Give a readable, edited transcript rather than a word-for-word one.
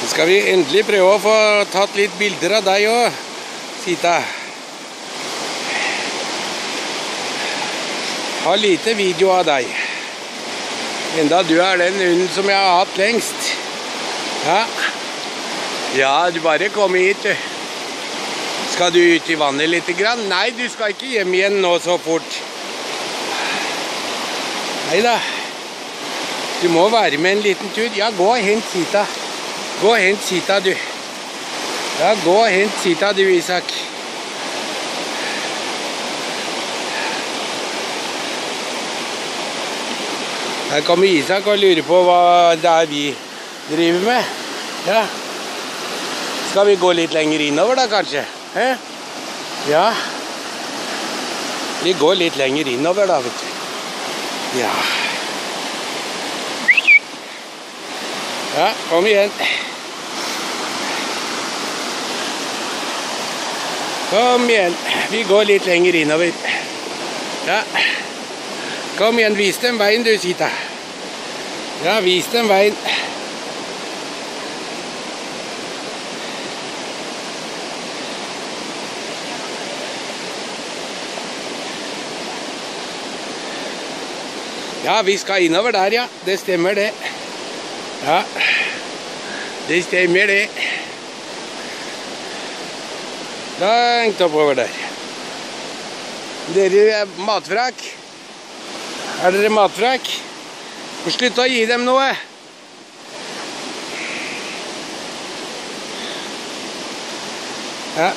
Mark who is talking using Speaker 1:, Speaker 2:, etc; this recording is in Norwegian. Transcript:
Speaker 1: Så skal vi endelig prøve å få tatt litt bilder av deg også, Sita. Har lite video av deg. Enda du er den hunden som jeg har hatt lengst. Ja. Ja, du bare kom hit, du. Skal du ut i vannet litt grann? Nei, du skal ikke hjem igjen nå så fort. Neida. Du må være med en liten tur. Ja, gå og hent Sita. Gå og hent Sita, du. Ja, gå og hent Sita, du, Isak. Her kommer Isak og lurer på hva det er vi driver med. Ja. Skal vi gå litt lenger innover da, kanskje? Ja. Vi går litt lenger innover da, vet du. Ja. Ja, kom igjen. Kom igjen. Vi går litt lenger innover. Ja. Kom igjen, vis dem veien du, Sita. Ja, vis dem veien. Ja, vi skal innover der, ja. Det stemmer det. Ja, det stemmer det. Langt oppover der. Dere er matfrak. Er dere matfrak? Slutt å gi dem noe. Ja.